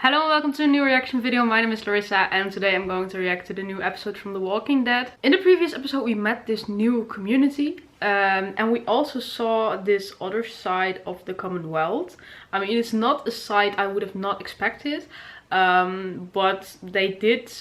Hello and welcome to a new reaction video. My name is Larissa and today I'm going to react to the new episode from The Walking Dead. In the previous episode we met this new community and we also saw this other side of the Commonwealth. I mean, it's not a side I would have not expected, but they did,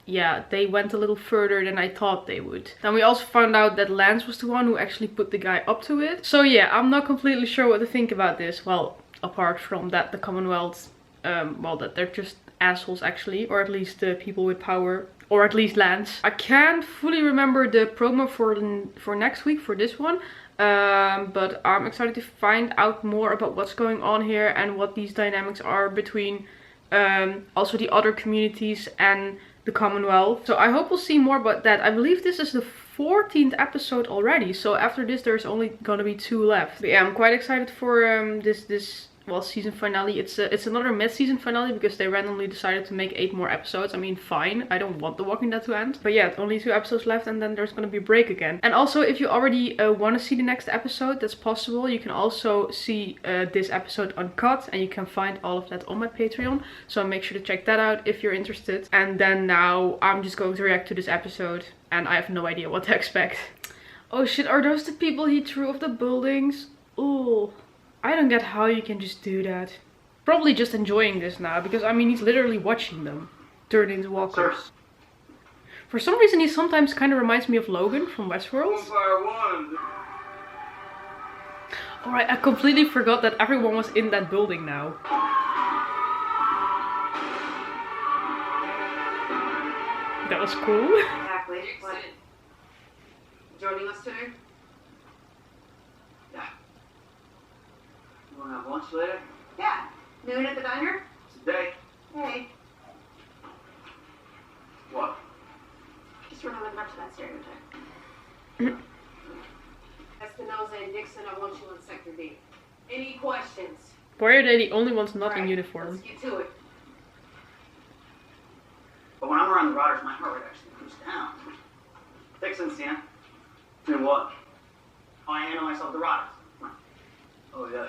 yeah, they went a little further than I thought they would. Then we also found out that Lance was the one who actually put the guy up to it. So yeah, I'm not completely sure what to think about this. Well, apart from that the Commonwealth, well, that they're just assholes actually, or at least the people with power, or at least Lance. I can't fully remember the promo for next week for this one, but I'm excited to find out more about what's going on here and what these dynamics are between also the other communities and the Commonwealth. So I hope we'll see more about that. I believe this is the 14th episode already, so after this there's only gonna be 2 left. But yeah, I'm quite excited for this well, season finale. It's another mid-season finale because they randomly decided to make 8 more episodes. I mean, fine, I don't want The Walking Dead to end, but yeah, only 2 episodes left and then there's gonna be a break again. And also, if you already want to see the next episode, that's possible. You can also see this episode uncut and you can find all of that on my Patreon, so make sure to check that out if you're interested. And then now I'm just going to react to this episode and I have no idea what to expect. Oh shit, are those the people he threw off the buildings? Ooh, I don't get how you can just do that. Probably just enjoying this now, because I mean, he's literally watching them turn into walkers. For some reason, he sometimes kind of reminds me of Logan from Westworld. Alright, I completely forgot that everyone was in that building now. That was cool. Exactly. What? Joining us today? Yeah. You wanna have lunch later? Yeah. Noon at the diner? Today? Hey. What? Just remember much of that stereotype. Espinosa and Dixon, I want you on Sector D. Any questions? Why are they the only ones not in Right, uniform? let's get to it. But when I'm around the routers, my heart rate actually goes down. Dixon, Sienna. Doing what? Oh, I handle myself the routers. Oh, yeah.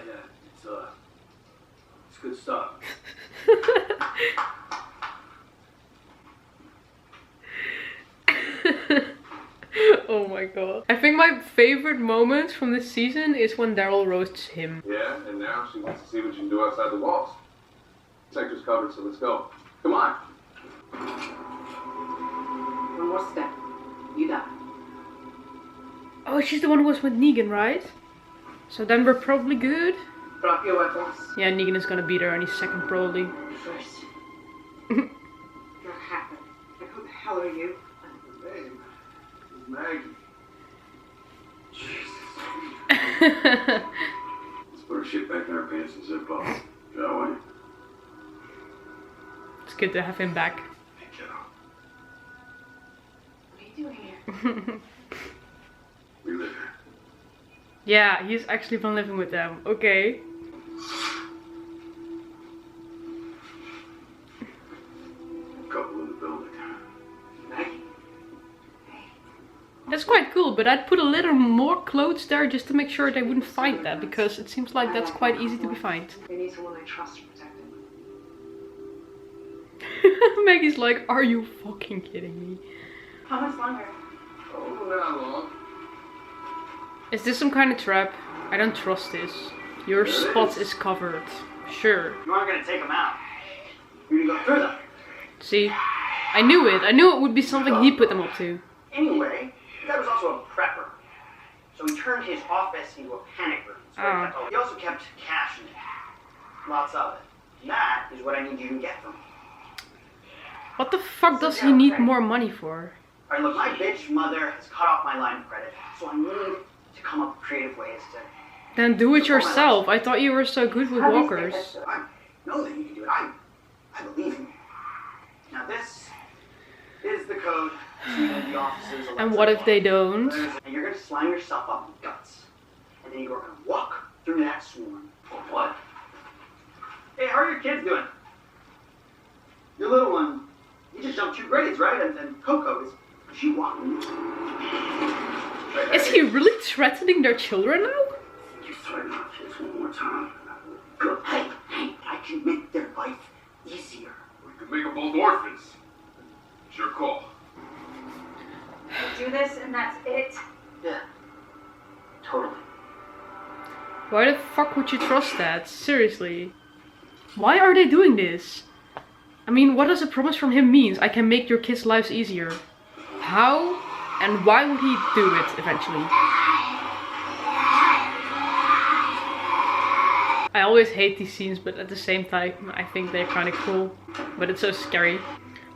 It's good stuff. Oh my god. I think my favorite moment from this season is when Daryl roasts him. Yeah, and now she wants to see what you can do outside the walls. Sector's covered, so let's go. Come on. One more step. You die. Oh, she's the one who was with Negan, right? So then we're probably good. Drop your weapons. Yeah, Negan is gonna be there any second probably. First. You're happy. And who the hell are you? Hey, it's Maggie. Jesus. Let's put our shit back in our pants and zip up, shall we? It's good to have him back. Hey, kiddo. What are you doing here? We live here. Yeah, he's actually been living with them. Okay. Couple in the building. Maggie? That's quite cool, but I'd put a little more clothes there just to make sure they wouldn't find that, because it seems like that's quite easy to be found. We need someone I trust to protect him. Maggie's like, are you fucking kidding me? How much longer? Oh, not long. Is this some kind of trap? I don't trust this. Your spot is covered. Sure. You aren't gonna take them out. You're gonna go through them. See? I knew it. I knew it would be something he put them up to. Anyway, the guy was also a prepper. So he turned his office into a panic room. So he also kept cash in it. Lots of it. That is what I need you to get from me. What the fuck does he need more money for? Alright, look, my bitch mother has cut off my line of credit. So I need to come up with creative ways to... Then do it yourself. I thought you were so good with walkers. I know that you can do it. I believe in you. Now this is the code to the offices. And what if they don't? And you're gonna slam yourself up in guts. And then you're gonna walk through that swarm. What? Hey, how are your kids doing? Your little one, you just jumped 2 grades, right? And Coco, is she walking? Is he really threatening their children now? You threaten our kids one more time. Go. Hey, I can make their life easier. fuck would you trust that? Seriously. Why are they doing this? I mean, what does a promise from him mean? I can make your kids' lives easier. How and why would he do it eventually? I always hate these scenes, but at the same time, I think they're kind of cool. But it's so scary.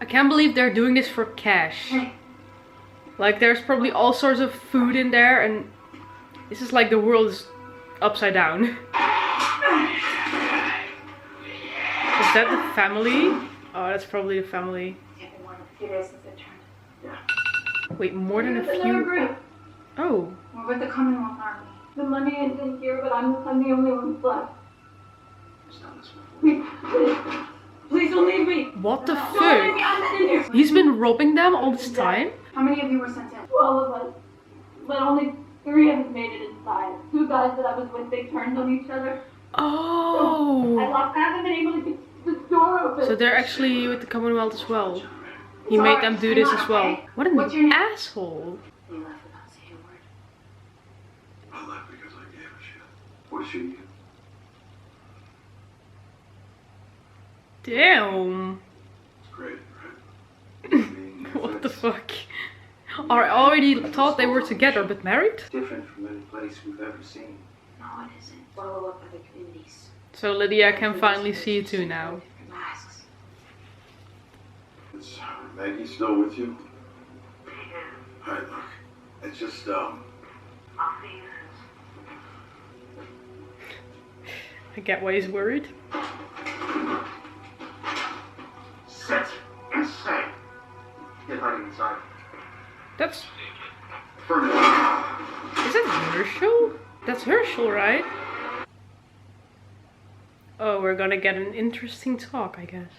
I can't believe they're doing this for cash. Like, there's probably all sorts of food in there, and this is like the world is upside down. Is that the family? Oh, that's probably the family. Wait, more than a few? Oh. We're with the Commonwealth Army. The money is in here, but I'm the only one who's left. Please don't leave me. What the fuck? He's been robbing them all this time? How many of you were sent in? 12 of us. But only 3 of us made it inside. 2 guys that I was with, they turned on each other. Oh. I haven't been able to get the door open. So they're actually with the Commonwealth as well. He made them do this as well. What an asshole. You left without saying a word. I left because I gave a shit. What's she get? Damn. It's great, right? What the fuck? I already thought they were together, but married? Different from any place we've ever seen. No, it isn't. Follow up other communities. So Lydia can finally see it too now. Masks. Is Maggie still with you? Yeah. Alright, look. It's just, I'll see you. I get why he's worried. Sit and stay. Get hiding inside. That's... Furnace. Is that Herschel? That's Herschel, right? Oh, we're gonna get an interesting talk, I guess.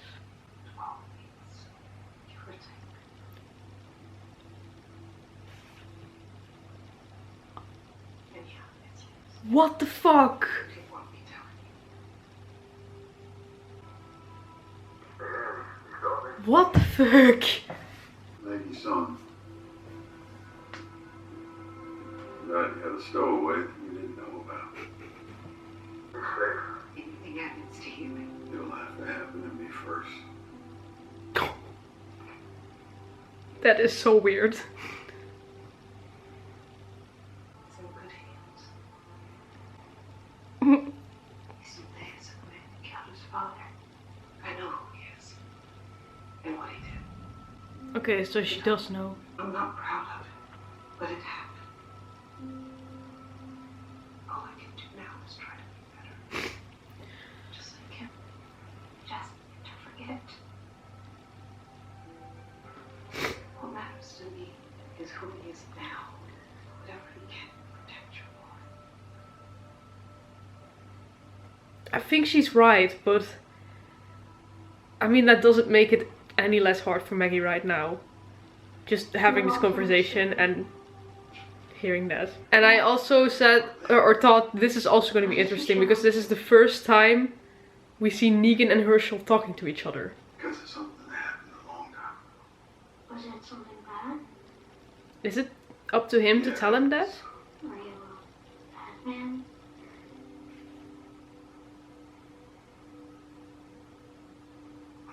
What the fuck? What the fuck? Maggie's son. Right, you had a stowaway that you didn't know about. Anything happens to you, It'll have to happen to me first. That is so weird. it's in good hands. He's in the hands of the man that killed his father. I know who he is. And what he did. Okay, so she does know. I'm not proud of it, but it happened. All I can do now is try to be better. Just like him. Just to forget. What matters to me is who he is now. Whatever he can to protect your boy. I think she's right, but... I mean, that doesn't make it any less hard for Maggie right now. Just having this conversation and hearing that. And I also said, or thought, this is also going to be interesting because this is the first time we see Negan and Herschel talking to each other. Because it's something that happened a long time ago. Was it something bad? Is it up to him to tell him that? Were you a bad man?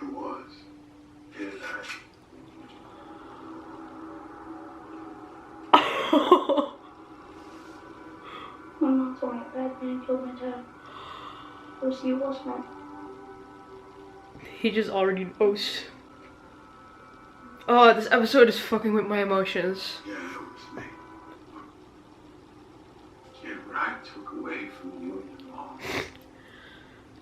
I was. Did I? My mom told me a bad man killed my dad. It was you, wasn't it? He just already knows. Oh, this episode is fucking with my emotions. Yeah, it was me. Kid right took away from you and your mom.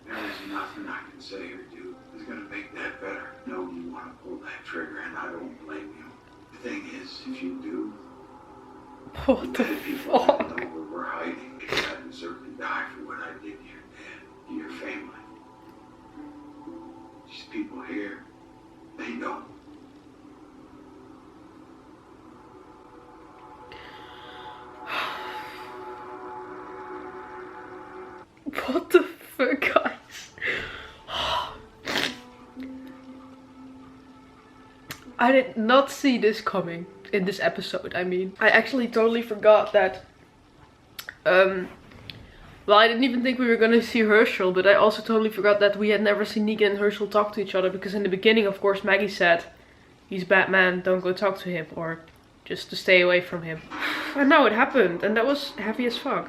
There is nothing I can say or do that's gonna make that better. No, you want to pull that trigger, and I don't blame you. The thing is, if you do, What the let people fuck? know where we're hiding, because I deserve to die for what I did to your dad, to your family. These people here, they don't. What the fuck, guys? I did not see this coming in this episode. I mean, I actually totally forgot that Well, I didn't even think we were gonna see Herschel, but I also totally forgot that we had never seen Negan and Herschel talk to each other, because in the beginning, of course, Maggie said, he's Batman, don't go talk to him, or just to stay away from him. And now it happened, and that was heavy as fuck.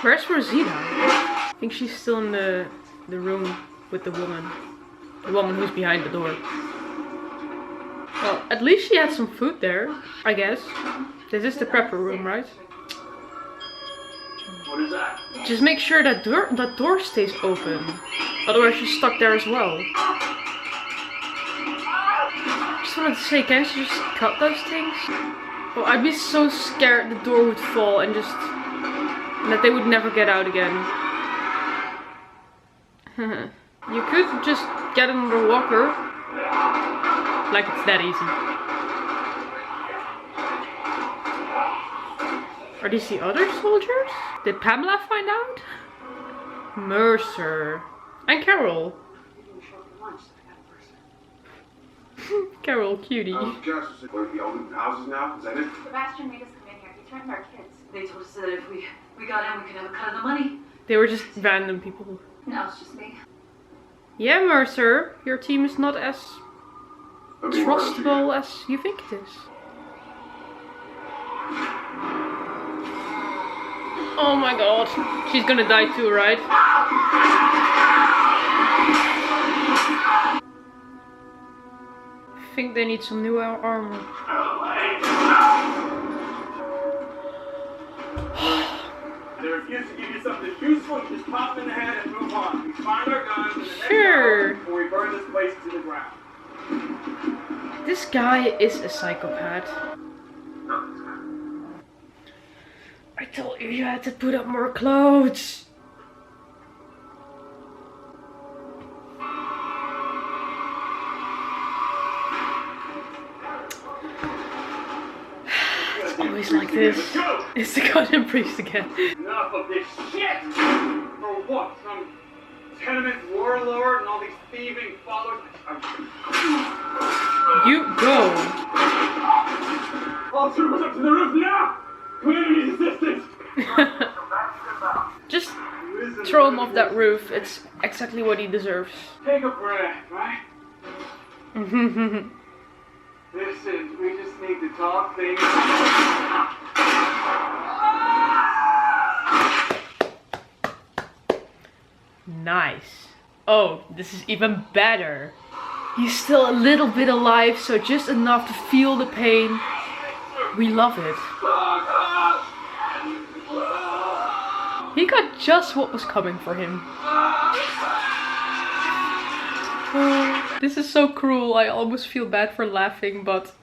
Where's Rosita? I think she's still in the room with the woman. The woman who's behind the door. Well, at least she had some food there, I guess. This is the prepper room, right? What is that? Just make sure that door stays open. Otherwise she's stuck there as well. Just wanted to say, can't you just cut those things? Well, I'd be so scared the door would fall and just... that they would never get out again. You could just get another walker. Like it's that easy. Are these the other soldiers? Did Pamela find out? Mercer. And Carol. Carol, cutie. Where's the open houses now? Is that it? Sebastian made us come in here. He threatened our kids. They told us that if we got in, we could have a cut of the money. They were just random people. Now it's just me. Yeah, Mercer. Your team is not as trustable as you think it is. Oh my god. She's gonna die too, right? I think they need some new armor. They refuse to give you something useful, you just pop them in the head and move on. We find our guns in the next hour before we burn this place to the ground. This guy is a psychopath. I told you had to put up more clothes. It's always like this. It's the goddamn priest again. Enough of this shit! For what? Some tenement warlord and all these thieving followers? You go. All troopers up to the roof now! Community assistance! Just throw him off that roof. It's exactly what he deserves. Take a breath, right? Listen, we just need to talk things. Nice. Oh, this is even better. He's still a little bit alive, so just enough to feel the pain. We love it. He got just what was coming for him. Oh, this is so cruel. I almost feel bad for laughing, but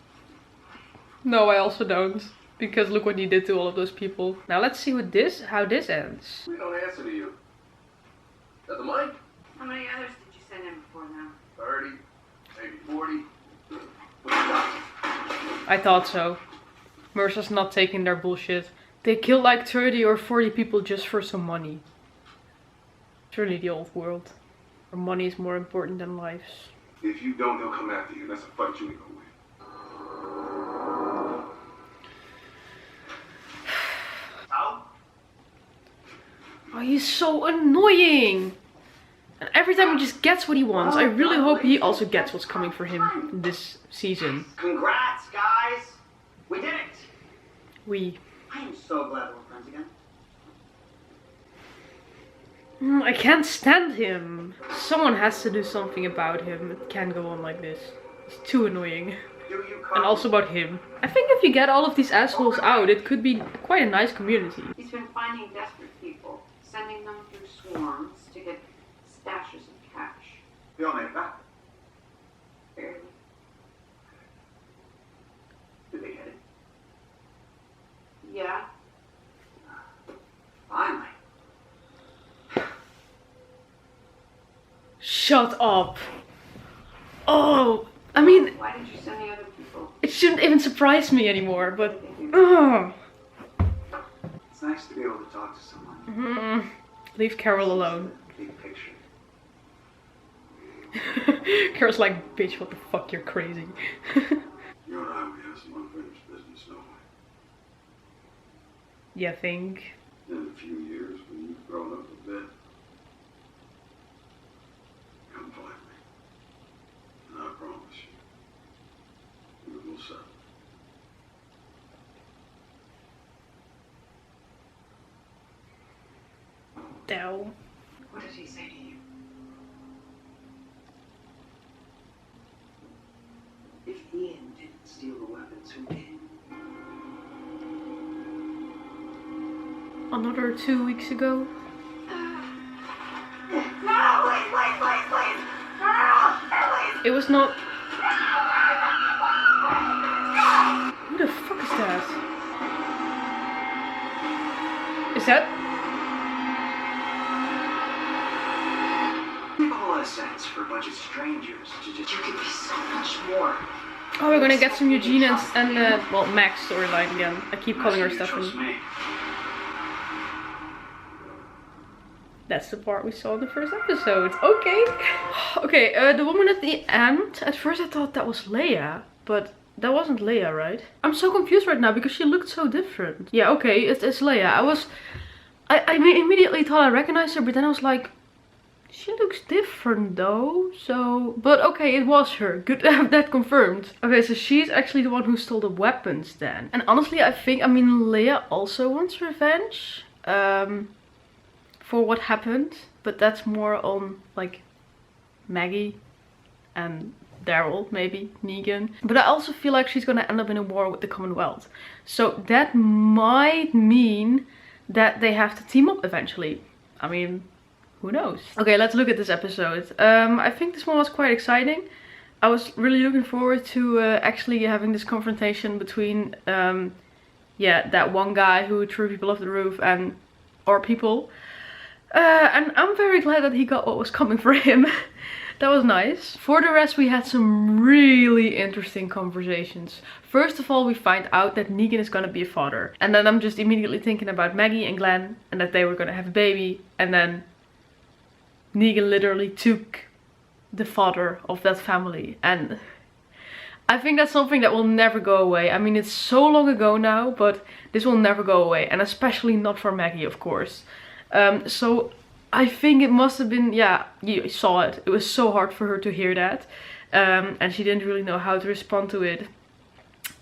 no, I also don't. Because look what he did to all of those people. Now let's see how this ends. We don't answer to you. Is that the mic? How many others did you send in before now? 30, maybe 40. I thought so. Mercer's not taking their bullshit. They kill like 30 or 40 people just for some money. It's really the old world. Where money is more important than lives. If you don't, they'll come after you. That's a fight you ain't gonna win. Out? Oh, he's so annoying! And every time he just gets what he wants. I really hope he also gets what's coming for him in this season. Congrats, guys! We did it! I am so glad we're friends again. I can't stand him. Someone has to do something about him. It can't go on like this. He's too annoying. And also about him. I think if you get all of these assholes out, it could be quite a nice community. He's been finding desperate people, sending them through swarms to get stashes of cash. We all made it back. Barely. Did they get it? Yeah. Finally. Shut up. Oh, I mean, Why did you send the other people? it shouldn't even surprise me anymore, but... Oh. It's nice to be able to talk to someone. Leave Carol alone. Big picture. Carol's like, bitch, what the fuck, you're crazy. You and I, we have some unfinished business, don't we? You think? In a few years, when you've grown up a bit, come find me. And I promise you, we will settle. Del. What did he say to you? If Ian didn't steal the weapons, who did? Another 2 weeks ago. No, please, please, please, please! No, please! It was not. Who the fuck is that? Is that? You have a lot of sense for a bunch of strangers to just. You could be so much more. Oh, we're gonna get some Eugene and well, Max storyline again. I keep calling her Stephanie. Trust me. That's the part we saw in the first episode. Okay. Okay, the woman at the end. At first I thought that was Leia, but that wasn't Leia, right? I'm so confused right now because she looked so different. Yeah, okay, it's Leia. I immediately thought I recognized her, but then I was like, she looks different though, so... But okay, it was her. Good to have that confirmed. Okay, so she's actually the one who stole the weapons then. And honestly, I mean, Leia also wants revenge. For what happened. But that's more on, like, Maggie and Daryl, maybe, Negan. But I also feel like she's gonna end up in a war with the Commonwealth. So that might mean that they have to team up eventually. I mean... who knows? Okay, let's look at this episode. I think this one was quite exciting. I was really looking forward to actually having this confrontation between, yeah, that one guy who threw people off the roof and our people. And I'm very glad that he got what was coming for him. That was nice. For the rest, we had some really interesting conversations. First of all, we find out that Negan is gonna be a father. And then I'm just immediately thinking about Maggie and Glenn and that they were gonna have a baby. And then Negan literally took the father of that family, and I think that's something that will never go away. I mean, it's so long ago now, but this will never go away, and especially not for Maggie, of course. So I think it must have been, yeah, you saw it. It was so hard for her to hear that, and she didn't really know how to respond to it.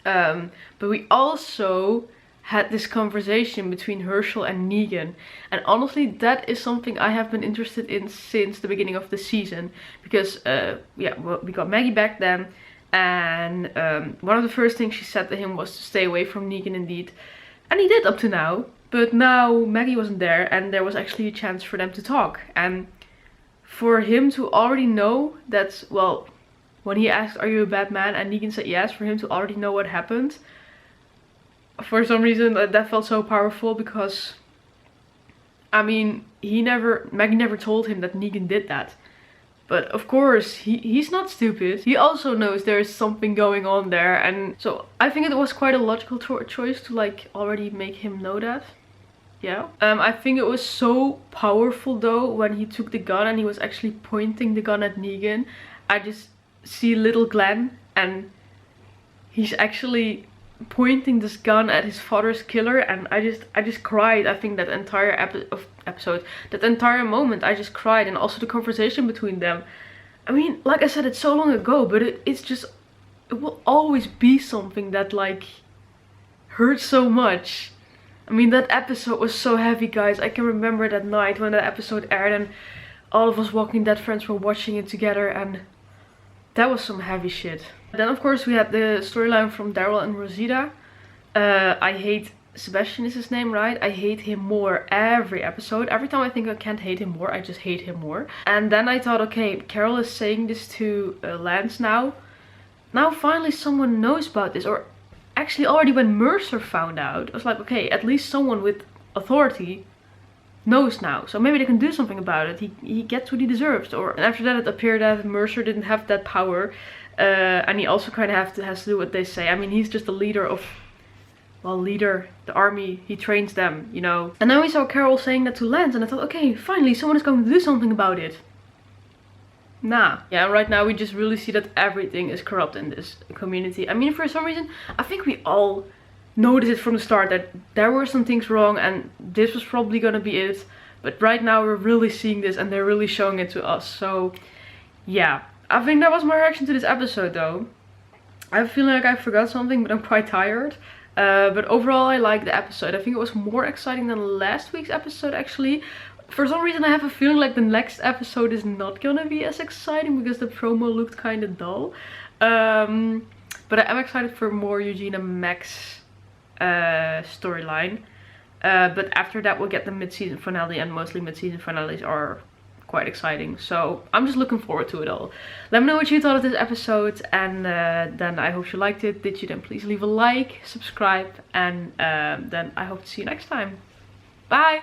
But we also had this conversation between Herschel and Negan, and honestly that is something I have been interested in since the beginning of the season, because yeah, well, we got Maggie back then, and one of the first things she said to him was to stay away from Negan indeed, and he did up to now, but now Maggie wasn't there and there was actually a chance for them to talk, and for him to already know that, well, when he asked, are you a bad man, and Negan said yes, for him to already know what happened, for some reason that felt so powerful, because I mean, Maggie never told him that Negan did that. But of course, he's not stupid. He also knows there's something going on there, and so I think it was quite a logical choice to like already make him know that. Yeah. I think it was so powerful though when he took the gun and he was actually pointing the gun at Negan. I just see little Glenn and he's actually pointing this gun at his father's killer, and I just cried. I think that entire episode, that entire moment, I just cried, and also the conversation between them. I mean, like I said, it's so long ago, but it's just, it will always be something that like hurts so much. I mean, that episode was so heavy, guys. I can remember that night when that episode aired and all of us Walking Dead friends were watching it together, and that was some heavy shit. Then of course we had the storyline from Daryl and Rosita. I hate Sebastian is his name, right? I hate him more every episode. Every time I think I can't hate him more, I just hate him more. And then I thought, okay, Carol is saying this to Lance now. Now finally someone knows about this. Or actually already when Mercer found out, I was like, okay, at least someone with authority knows now, so maybe they can do something about it. He gets what he deserves. Or, and after that it appeared that Mercer didn't have that power, and he also kind of has to do what they say. I mean, he's just the leader of, well, the army, he trains them, you know. And then we saw Carol saying that to Lance, and I thought, okay, finally someone is going to do something about it. Nah. Yeah, right now we just really see that everything is corrupt in this community. I mean, for some reason, I think we all noticed it from the start that there were some things wrong and this was probably gonna be it. But right now we're really seeing this and they're really showing it to us. So yeah, I think that was my reaction to this episode though. I have a feeling like I forgot something, but I'm quite tired. But overall I liked the episode. I think it was more exciting than last week's episode actually. For some reason I have a feeling like the next episode is not gonna be as exciting because the promo looked kind of dull. But I am excited for more Eugene and Max storyline. But after that we'll get the mid-season finale, and mostly mid-season finales are quite exciting. So I'm just looking forward to it all. Let me know what you thought of this episode, and then I hope you liked it. Did you, then please leave a like, subscribe, and then I hope to see you next time. Bye!